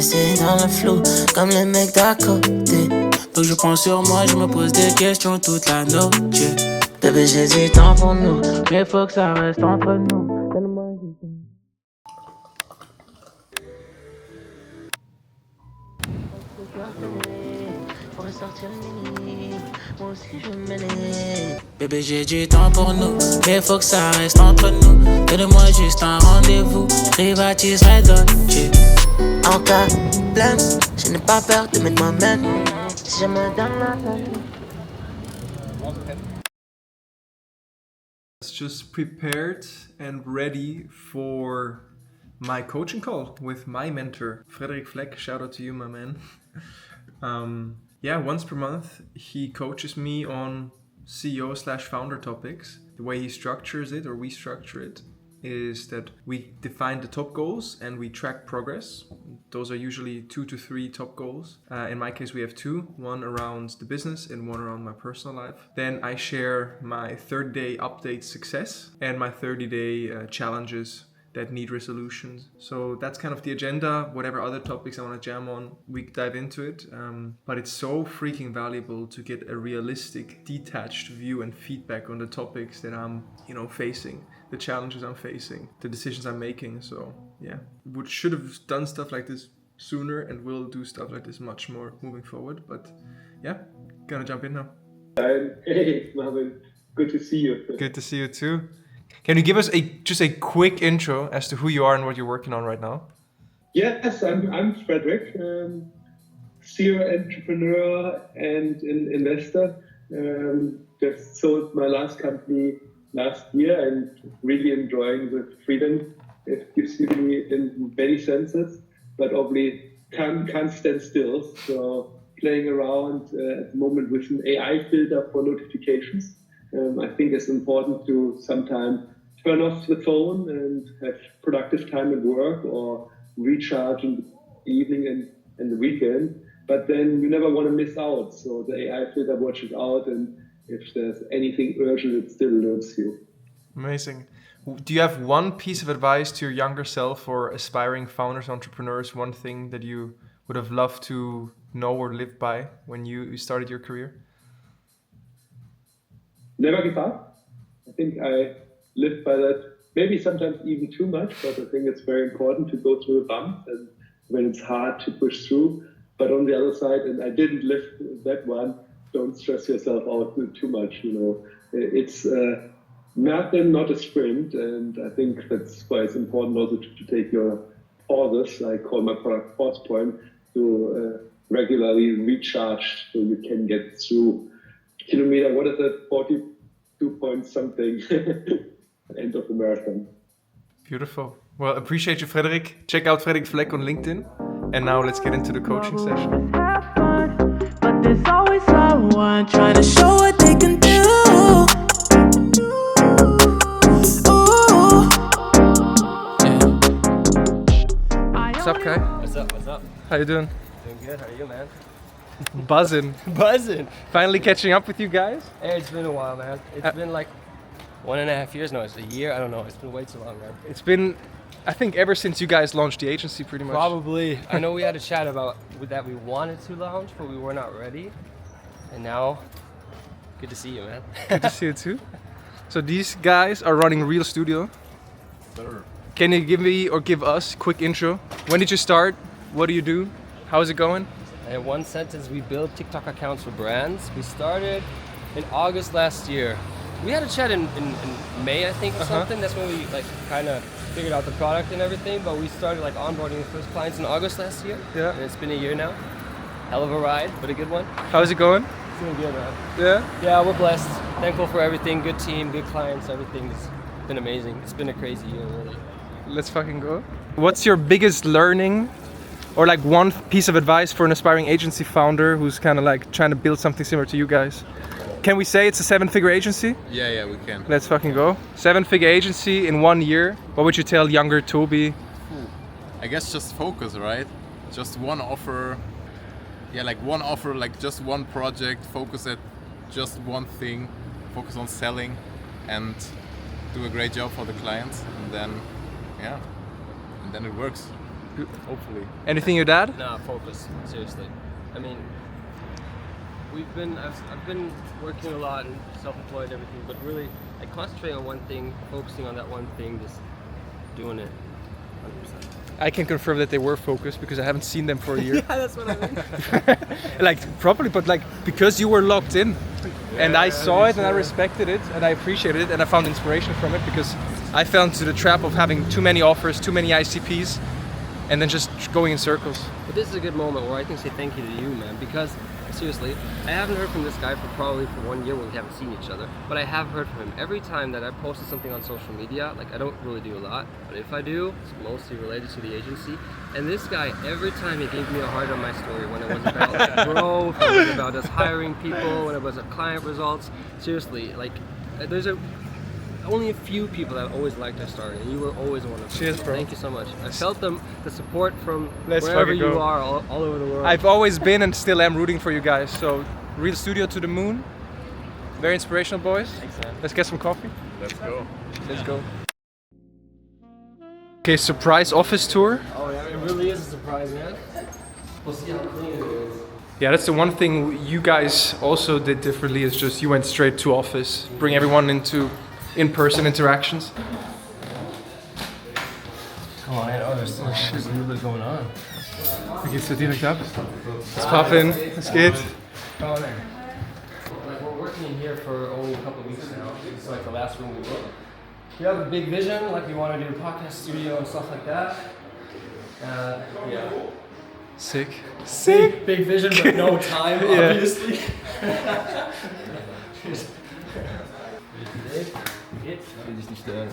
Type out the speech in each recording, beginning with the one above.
laisser dans le flou, comme les mecs d'à côté. Donc je prends sur moi, je me pose des questions toute la noche. Bébé, j'ai du temps pour nous, mais faut que ça reste entre nous. Donne-moi du temps. Pour ressortir le mini, moi aussi je m'élève. Bébé, j'ai du temps pour nous, mais faut que ça reste entre nous. Donne-moi juste un rendez-vous, privatiserai Dolce. En cas de problème, je n'ai pas peur de mettre moi-même. Si je me donne la peine. Just prepared and ready for my coaching call with my mentor, Frederik Fleck. Shout out to you, my man. Once per month, he coaches me on CEO/founder topics. The way he structures it, or we structure it, is that we define the top goals and we track progress. Those are usually 2 to 3 top goals. In my case, we have 2, one around the business and one around my personal life. Then I share my 30-day update success and my 30-day challenges that need resolutions. So that's kind of the agenda. Whatever other topics I want to jam on, we dive into it. But it's so freaking valuable to get a realistic, detached view and feedback on the topics that I'm, facing, the challenges I'm facing, the decisions I'm making. So yeah, we should have done stuff like this sooner and will do stuff like this much more moving forward. But yeah, gonna jump in now. Hey, Marvin, good to see you. Good to see you too. Can you give us just a quick intro as to who you are and what you're working on right now? Yes, I'm Frederik, serial entrepreneur and an investor. Just sold my last company last year and really enjoying the freedom it gives me in many senses, but obviously can't stand still. So playing around at the moment with an AI filter for notifications. I think it's important to sometimes turn off the phone and have productive time at work or recharge in the evening and the weekend. But then you never want to miss out. So the AI filter watches out, and if there's anything urgent, it still alerts you. Amazing. Do you have one piece of advice to your younger self or aspiring founders, entrepreneurs, one thing that you would have loved to know or live by when you started your career? Never give up. I think I live by that, maybe sometimes even too much, but I think it's very important to go through a bump and when it's hard to push through. But on the other side, and I didn't live that one, don't stress yourself out too much. It's a marathon, not a sprint. And I think that's why it's important also to take your pauses, I call my product pause point, to regularly recharge so you can get through kilometer, what is that, 42 point something, end of the marathon. Beautiful. Well, appreciate you, Frederik. Check out Frederik Fleck on LinkedIn. And now let's get into the coaching session. But there's always someone trying to show what they can do. What's up, Kai? What's up? How you doing? Doing good, how are you, man? Buzzing. Buzzing! Finally catching up with you guys? Hey, it's been a while, man. It's been like 1.5 years now. It's a year, I don't know. It's been way too long, man. It's been, I think, ever since you guys launched the agency, pretty much. Probably. I know we had a chat about that we wanted to launch, but we were not ready. And now, good to see you, man. Good to see you too. So these guys are running Real Studio. Sure. Can you give me or give us a quick intro? When did you start? What do you do? How's it going? In one sentence, we build TikTok accounts for brands. We started in August last year. We had a chat in May, I think, or something. That's when we kind of figured out the product and everything. But we started onboarding the first clients in August last year. Yeah. And it's been a year now. Hell of a ride, but a good one. How's it going? It's doing good, man. Yeah? Yeah, we're blessed. Thankful for everything. Good team, good clients, everything's been amazing. It's been a crazy year, really. Let's fucking go. What's your biggest learning or one piece of advice for an aspiring agency founder who's kind of trying to build something similar to you guys? Can we say it's a 7-figure agency? Yeah, we can. Let's fucking go. 7-figure agency in 1 year. What would you tell younger Toby? I guess just focus, right? Just one offer. Yeah, one offer, just one project. Focus at just one thing. Focus on selling and do a great job for the clients. And then it works. Hopefully. Anything your dad? Nah, focus. Seriously. I mean, I've been working a lot and self-employed and everything, but really, like concentrating on one thing, focusing on that one thing, just doing it 100%. I can confirm that they were focused because I haven't seen them for a year. Yeah, that's what I mean. Like properly, but like because you were locked in, and I saw it and I respected it and I appreciated it and I found inspiration from it because I fell into the trap of having too many offers, too many ICPs, and then just going in circles. But this is a good moment where I can say thank you to you, man, because seriously, I haven't heard from this guy for probably 1 year when we haven't seen each other, but I have heard from him every time that I posted something on social media. Like, I don't really do a lot, but if I do, it's mostly related to the agency. And this guy, every time he gave me a heart on my story when it was about growth, when it was about us hiring people, when it was about client results. Seriously, like, there's only a few people that always liked our story, and you were always one of them. Cheers, bro. Thank you so much. I felt the support from Let's wherever fucking you go. are, all over the world. I've always been and still am rooting for you guys. So, Real Studio to the moon. Very inspirational, boys. Thanks, man. Let's get some coffee. Let's go. Let's go. Okay, surprise office tour. Oh yeah, it really is a surprise, man. We'll see how clean it is. Yeah, that's the one thing you guys also did differently, is just you went straight to office, bring everyone into in-person interactions. Come on, there's a little bit going on. Wie geht's dir direkt ab? Was poppin'? Was geht? Oh, there. Like, we're working in here for only a couple of weeks now. It's like the last room we booked. We have a big vision, like we want to do a podcast studio and stuff like that. Yeah. Sick. Big vision, but no time, obviously. Will dich nicht stören.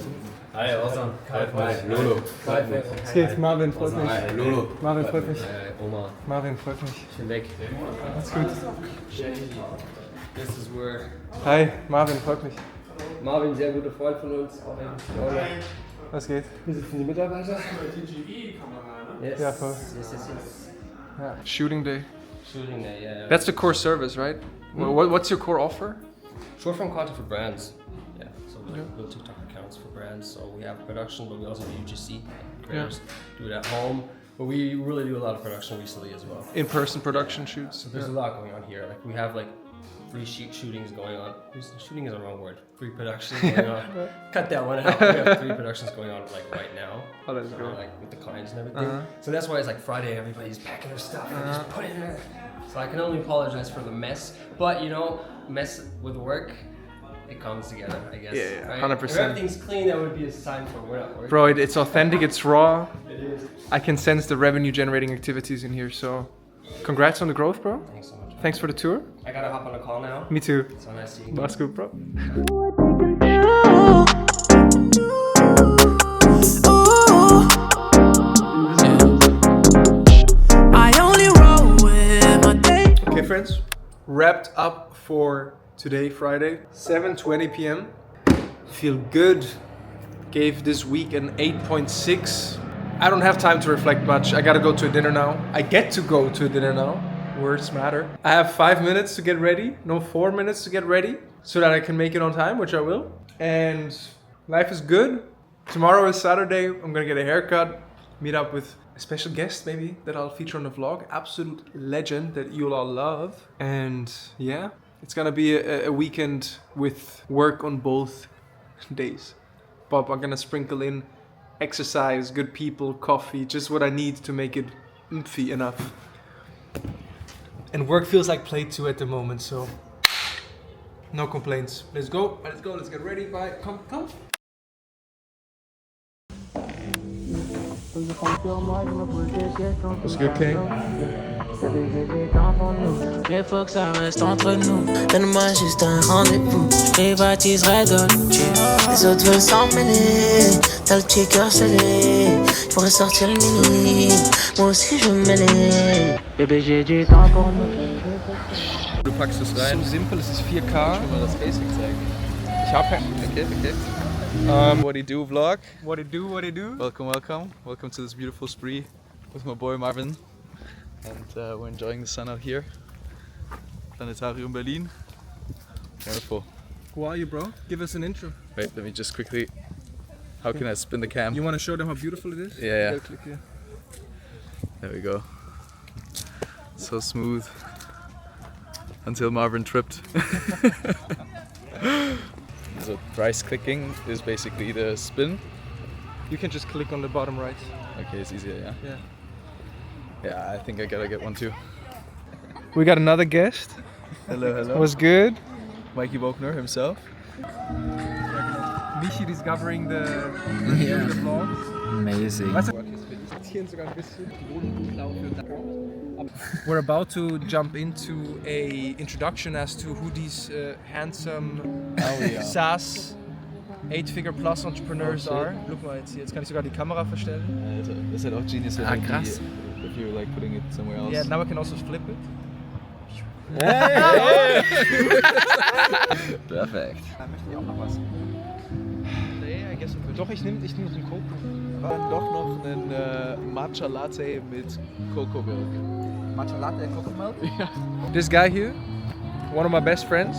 Hi, awesome. Hi, Lolo. Was geht? Marvin, freut mich. Hi, Lolo. Marvin, freut mich. Oma. Marvin, freut mich. Ich bin weg. Alles gut. This is where Hi, Marvin, freut mich. Marvin, sehr guter Freund von uns. Was geht? Wir sind die Mitarbeiter. Yes. Ja, voll. Yes. Yeah. Shooting day. Shooting day, yeah. That's the core service, right? What's your core offer? Short form content for brands. Yeah, so we build TikTok accounts for brands. So we have production, but we also do UGC. Creators do it at home. But we really do a lot of production recently as well. In-person production shoots. So there's a lot going on here. Like we have like 3 shootings going on. Shooting is the wrong word. 3 productions going on. Cut that one out. We have 3 productions going on like right now. Oh, that's great. Like with the clients and everything. So that's why it's like Friday. Everybody's packing their stuff and just put it in there. So I can only apologize for the mess. But you know, mess with work, it comes together, I guess. Yeah, right? 100%. If everything's clean, that would be a sign for we're not working. Bro, it's authentic, it's raw. It is. I can sense the revenue generating activities in here, so congrats on the growth, bro. Thanks so much. Thanks for the tour. I gotta hop on a call now. Me too. So nice seeing you. That's good, bro. Okay, friends, wrapped up for today, Friday, 7:20 p.m. Feel good. Gave this week an 8.6. I don't have time to reflect much. I gotta go to a dinner now. I get to go to a dinner now. Words matter. I have 5 minutes to get ready, no 4 minutes to get ready, so that I can make it on time, which I will. And life is good. Tomorrow is Saturday. I'm gonna get a haircut, meet up with a special guest maybe that I'll feature on the vlog. Absolute legend that you'll all love. And yeah, it's gonna be a weekend with work on both days. But I'm gonna sprinkle in exercise, good people, coffee, just what I need to make it oomphy enough. And work feels like play too at the moment, so no complaints. Let's go, let's get ready. Bye, come. What's good, King? Mais faut que ça reste entre nous. Donne-moi juste un rendez-vous. Je privatiserai Dolce. Les autres veulent s'en mêler, t'as le petit cœur scellé. J'pourrais sortir le mini, moi aussi je veux me mêler. Bébé, j'ai du temps pour nous. Du packst es rein. So simpel, es ist 4K. Ich will mal das Basic zeigen. Ich hab Okay. What do you do vlog? what it do. Welcome to this beautiful spree with my boy Marvin. And we're enjoying the sun out here. Planetarium Berlin. Wonderful. Who are you, bro? Give us an intro. Wait, let me just quickly. How can I spin the cam? You want to show them how beautiful it is? Yeah. Go click here. There we go. So smooth. Until Marvin tripped. So thrice clicking is basically the spin. You can just click on the bottom right. Okay, it's easier, yeah? Yeah. Yeah, I think I gotta get one too. We got another guest. Hello, hello. Was good. Mikey Wogner himself. Michi discovering the vlogs. Amazing. We're about to jump into a introduction as to who these handsome SaaS 8-figure plus Entrepreneurs are. Look mal jetzt hier, jetzt kann ich sogar die Kamera verstellen. Das ist halt auch genius, wenn krass. if you're like putting it somewhere else. Yeah, now I can also flip it. Perfekt. Nee, I guess doch, ich nehm den Coco. Dann doch noch einen Matcha Latte mit Coco Milk. Matcha Latte and Coco Milk? This guy here, one of my best friends.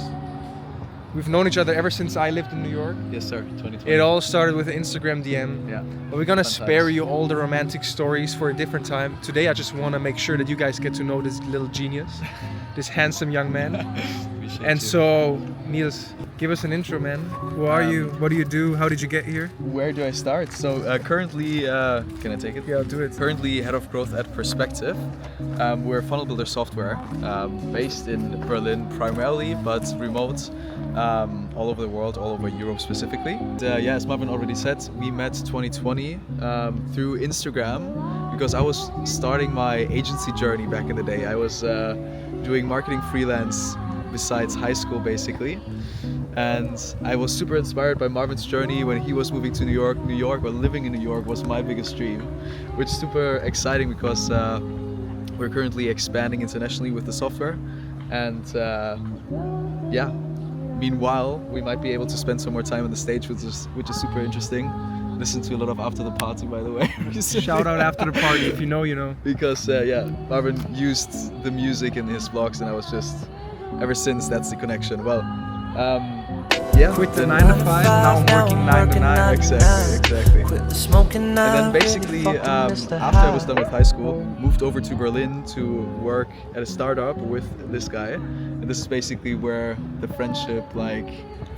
We've known each other ever since I lived in New York. Yes, sir. 2020. It all started with an Instagram DM. Yeah. But we're gonna Fun spare times. you all the romantic stories for a different time. Today I just want to make sure that you guys get to know this little genius, this handsome young man. Appreciate And you. so, Niels, give us an intro, man. Who are you? What do you do? How did you get here? Where do I start? So currently, can I take it? Yeah, I'll do it. Currently head of growth at Perspective. We're funnel builder software based in Berlin primarily, but remote all over the world, all over Europe specifically. And, yeah, as Marvin already said, we met 2020 through Instagram because I was starting my agency journey back in the day. I was doing marketing freelance besides high school basically. And I was super inspired by Marvin's journey when he was moving to New York. New York, or living in New York, was my biggest dream, which is super exciting because we're currently expanding internationally with the software. And yeah, meanwhile, we might be able to spend some more time on the stage, which is super interesting. Listen to a lot of After the Party, by the way. Shout out After the Party, if you know, you know. Because yeah, Marvin used the music in his vlogs, and I was just, ever since, that's the connection. Well, yeah. Quit the 9 to 5, now I'm working 9 to 9. Exactly. Quit the smoking And now. then basically, after I was done with high school, moved over to Berlin to work at a startup with this guy. And this is basically where the friendship, like,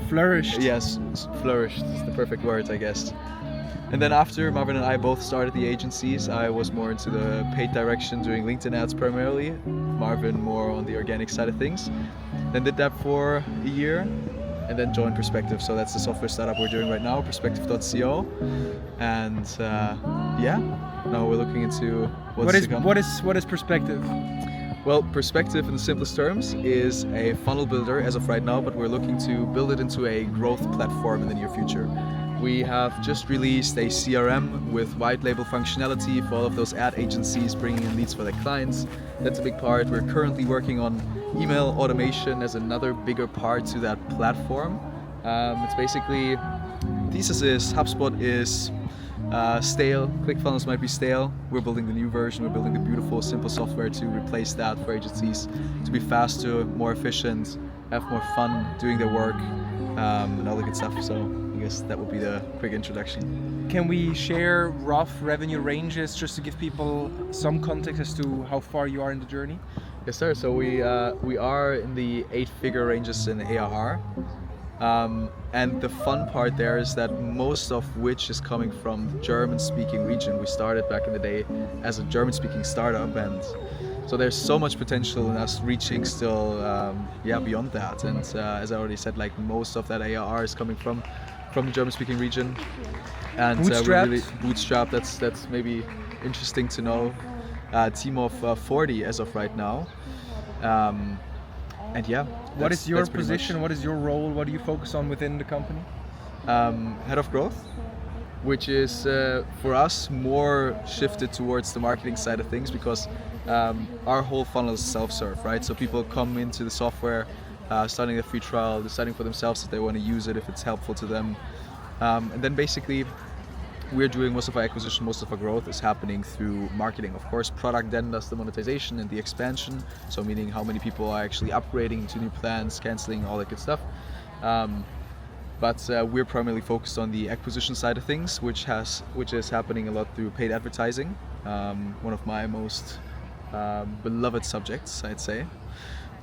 Flourished. yes, flourished. It's the perfect word, I guess. And then after Marvin and I both started the agencies, I was more into the paid direction, doing LinkedIn ads primarily. Marvin more on the organic side of things. Then did that for a year, and then joined Perspective. So that's the software startup we're doing right now, Perspective.co. And yeah, now we're looking into what's to come. What is Perspective? Well, Perspective in the simplest terms is a funnel builder as of right now, but we're looking to build it into a growth platform in the near future. We have just released a CRM with white label functionality for all of those ad agencies bringing in leads for their clients. That's a big part. We're currently working on email automation as another bigger part to that platform. It's basically, thesis is HubSpot is stale. ClickFunnels might be stale. We're building the new version. We're building the beautiful, simple software to replace that for agencies, to be faster, more efficient, have more fun doing their work, and all the good stuff. So I guess that would be the quick introduction. Can we share rough revenue ranges just to give people some context as to how far you are in the journey? Yes, sir. So we are in the 8-figure ranges in ARR. And the fun part there is that most of which is coming from the German-speaking region. We started back in the day as a German-speaking startup, and so there's so much potential in us reaching still, beyond that. And as I already said, like most of that ARR is coming from the German-speaking region. And Bootstrapped? we're really bootstrapped. That's maybe interesting to know. Team of 40 as of right now. And yeah. What is your that's pretty much. position? What is your role? What do you focus on within the company? Head of growth, which is for us more shifted towards the marketing side of things, because our whole funnel is self-serve, right? So people come into the software, starting a free trial, deciding for themselves if they want to use it, if it's helpful to them, and then basically we're doing most of our acquisition, most of our growth is happening through marketing. Of course, product then does the monetization and the expansion, so meaning how many people are actually upgrading to new plans, canceling, all that good stuff. But we're primarily focused on the acquisition side of things, which is happening a lot through paid advertising. one of my most beloved subjects, I'd say.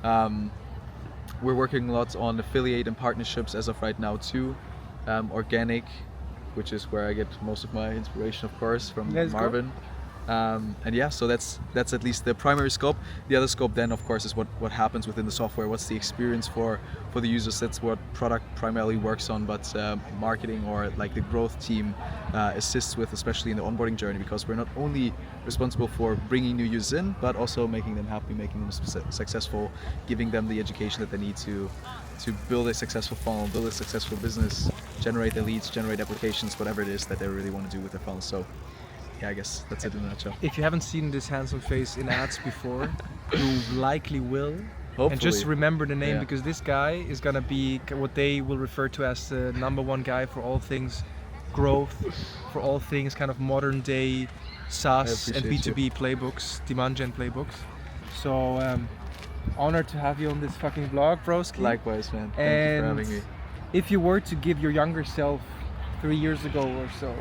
We're working a lot on affiliate and partnerships as of right now too. Organic, which is where I get most of my inspiration, of course, from Marvin. And yeah, so that's at least the primary scope. The other scope then, of course, is what happens within the software. What's the experience for the users? That's what product primarily works on, but marketing or like the growth team assists with, especially in the onboarding journey, because we're not only responsible for bringing new users in, but also making them happy, making them successful, giving them the education that they need to build a successful funnel, build a successful business, generate the leads, generate applications, whatever it is that they really want to do with their funnel. So yeah, I guess that's it in a nutshell. If you haven't seen this handsome face in ads before, you likely will. Hopefully. And just remember the name, Yeah. because this guy is gonna be what they will refer to as the #1 guy for all things growth, for all things kind of modern day SaaS and appreciate B2B playbooks, demand gen playbooks. So honored to have you on this fucking vlog, broski. Likewise, man. Thank you for And having me. if you were to give your younger self 3 years ago or so,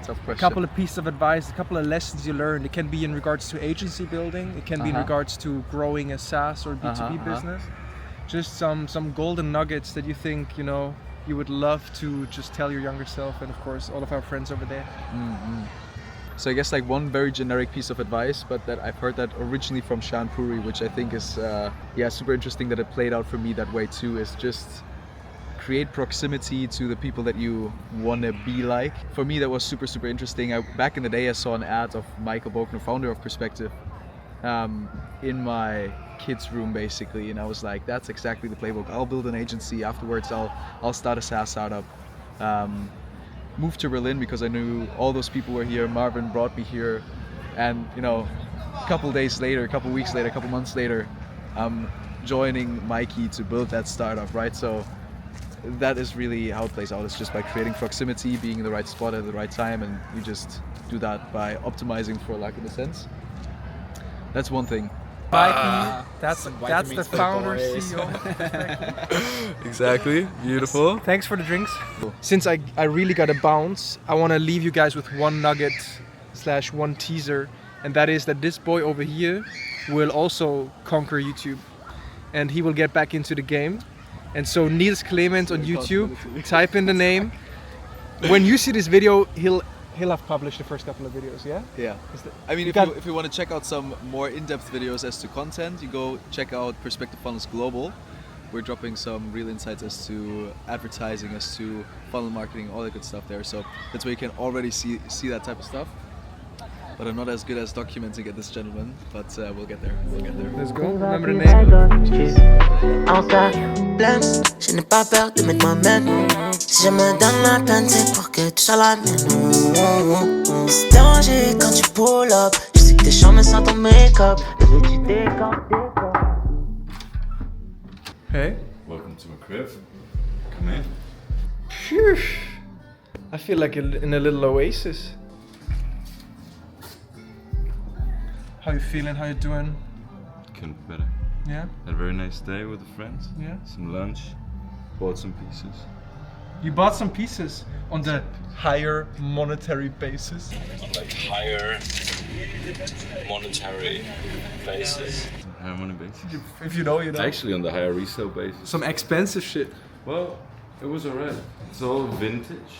Tough a question. couple of pieces of advice, a couple of lessons you learned. It can be in regards to agency building, it can be in regards to growing a SaaS or B2B business. Just some golden nuggets that you think, you know, you would love to just tell your younger self, and of course all of our friends over there. So I guess like one very generic piece of advice, but that I've heard that originally from Shaan Puri, which I think is super interesting that it played out for me that way too, is just create proximity to the people that you want to be like. For me, that was super interesting. Back in the day, I saw an ad of Michael Bogner, founder of Perspective, in my kids' room basically, and I was like, that's exactly the playbook. I'll build an agency. Afterwards, I'll start a SaaS startup. Moved to Berlin because I knew all those people were here. Marvin brought me here, and you know, a couple days later, a couple weeks later, a couple months later, I'm joining Mikey to build that startup, right? So that is really how it plays out. It's just by creating proximity, being in the right spot at the right time, and you just do that by optimizing for luck in a sense. That's one thing. Mikey, that's the founder, CEO. Exactly. Beautiful. Thanks for the drinks. Since I really gotta bounce, I wanna leave you guys with one nugget / one teaser, and that is that this boy over here will also conquer YouTube, and he will get back into the game. And so Niels Clement on YouTube, type in the name. When you see this video, he'll have published the first couple of videos, yeah? Yeah. I mean, if you want to check out some more in-depth videos as to content, you go check out Perspective Funnels Global. We're dropping some real insights as to advertising, as to funnel marketing, all that good stuff there. So that's where you can already see that type of stuff. But I'm not as good as documenting it, this gentleman. But we'll get there. Let's go. Remember the name. En sac pleine, je n'ai pas peur de mettre ma main. Si je me donne la peine, c'est pour que tu sois la mienne. C'est danger quand tu pull up. Je sais que t'es charmé sans ton make-up. Bébé, tu décomptes. Hey. Welcome to my crib. Come in. Phew. I feel like in a little oasis. How you feeling? How you doing? Couldn't be better. Yeah? Had a very nice day with the friends. Yeah. Some lunch. Bought some pieces. You bought some pieces on the higher monetary basis. Like higher monetary basis. Higher money basis. If you know, you know. Actually on the higher resale basis. Some expensive shit. Well, it was alright. It's all vintage.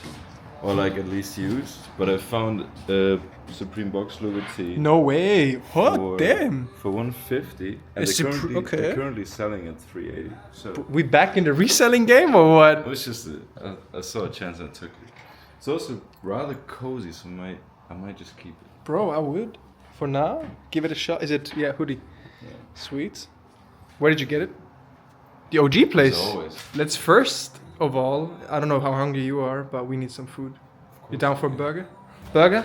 Or like at least used. But I found a Supreme box Louis T. No way. What? Damn. For 150. And they're currently selling at 380. So We back in the reselling game or what? it was just I saw a chance and I took it. It's also rather cozy, so I might just keep it. Bro, I would. For now, give it a shot. Is it, hoodie. Yeah. Sweet. Where did you get it? The OG place. As always. Let's first of all, I don't know how hungry you are, but we need some food. You down for a burger? Burger?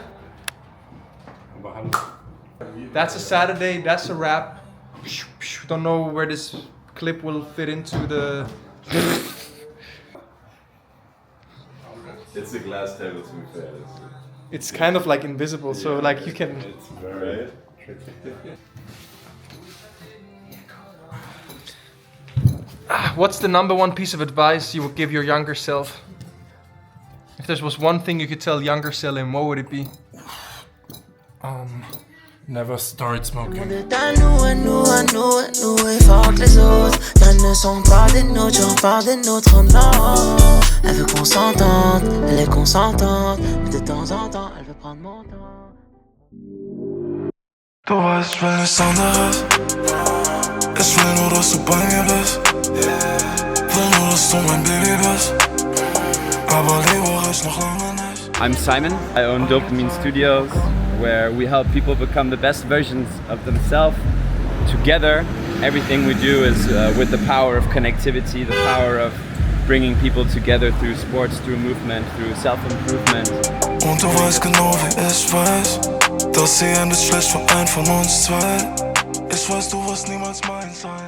That's a Saturday, that's a wrap. Don't know where this clip will fit into the... It's a glass table to be fair. It's kind of like invisible, so like you can... It's very tricky. What's the #1 piece of advice you would give your younger self? If there was one thing you could tell younger Selim, what would it be? Never start smoking. À nous, et fort que les autres. Ne sont pas des nôtres, j'en parle des nôtres, non. Elle veut qu'on s'entende, elle est consentante. Mais de temps en temps, elle veut prendre mon temps. Du weißt, ich will nichts anderes. Ich will nur, dass du bei mir bist. Will nur, dass du mein Baby bist. Aber Liebe reicht noch lange nicht. I'm Simon. I own Dopamine Studios, where we help people become the best versions of themselves. Together, everything we do is with the power of connectivity, the power of bringing people together through sports, through movement, through self-improvement. Und du weißt genau, wie ich weiß, dass sie endet schlecht für einen von uns zwei. Ich weiß, du wirst niemals mein sein.